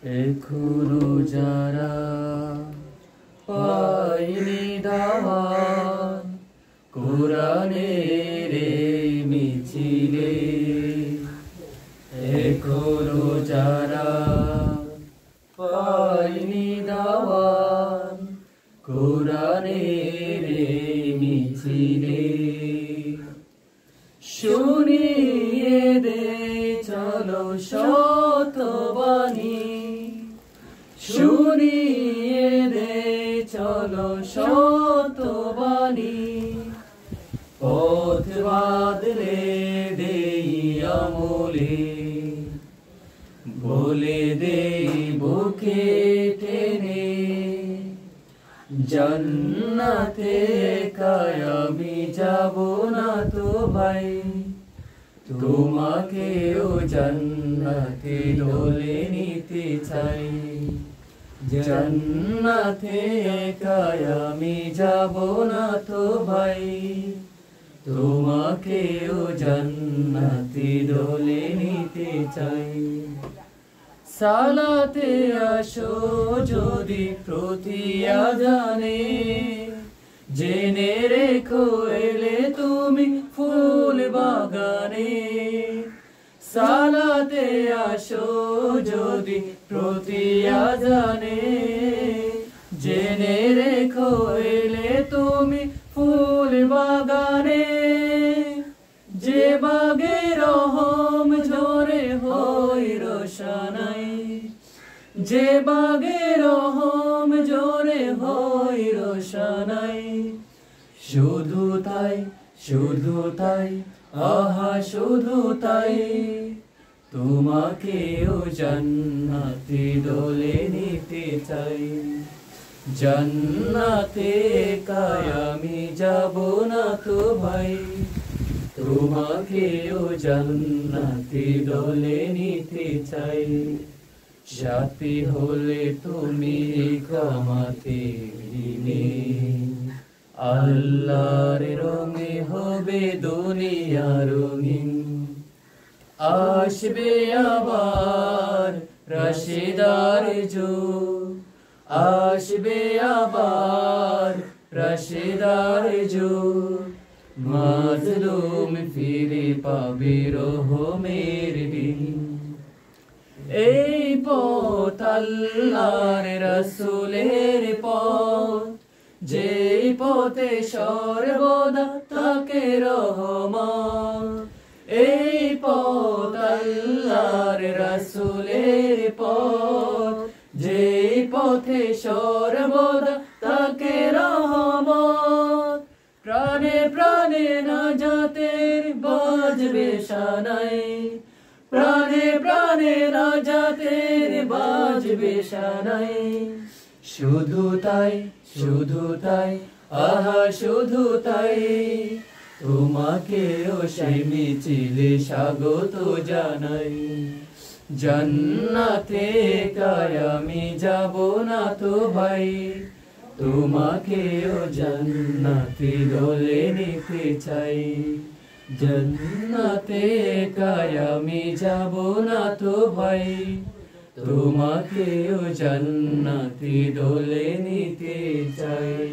এখনো যারা পায়নি দাওয়াত কোরআনের এই মিছিলে, এখনো যারা পায়নি দাওয়াত কোরআনের এই মিছিলে, শুনিয়ে দে চলো শতবাণী, শুনিয়ে দে চলো শতবাণী, পথ বাদলে দেই আমলে, বলে দেই বুকে টেনে, জান্নাতে একাই আমি যাব না তো ভাই, তোমাকেও জান্নাতে ডোলে নিতে চাই, জান্নাতে একাই আমি যাব না তো ভাই, তোমাকেও জান্নাতে ডোলে নিতে চাই। সালাতে আসো যদি প্রতি আযানে, জেনে রেখো এলে তুমি ফুল বাগানে, সালাতে আসো যদি প্রতি আযানে, জেনে রেখো এলে তুমি ফুল বাগানে, যে বাগে রহম ঝরে হয় রোশনাই, যে বাগে রহম ঝরে হয় রোশনাই, শুধু তাই শুধু তাই আহা শুধু তাই, তোমাকেও জান্নাতে ডোলে নিতে চাই, জান্নাতে একাই আমি যাব না তো ভাই, তোমাকেও জান্নাতে ডোলে নিতে চাই, সাথী হলে তুমি কামাতে দিনে, আল্লাহর রঙে হবে দুনিয়া রঙিন, আসবে আবার রাশেদার যুগ, আসবে আবার রাশেদার যুগ, মাজলুম ফিরে পাবে রহমের দিন, এই পথ আল্লাহর রাসূলের পথ, যেই পথে সর্বদা থাকে রহমত, এই পথ আল্লাহর রাসূলের পথ, যেই পথে সর্বদা থাকে রহমত, প্রাণে প্রাণে নাজাতের বাজবে শানাই, প্রাণে প্রাণে নাজাতের বাজবে শানাই, শুধু তাই শুধু তাই আহা শুধু তাই, তোমাকেও সেই মিছিলে স্বাগত জানাই, জান্নাতে একাই আমি যাব না তো ভাই, তোমাকেও জান্নাতে ডোলে নিতে চাই, জান্নাতে একাই আমি যাব না তো ভাই, তোমাকেও জান্নাতে ডোলে নিতে চাই।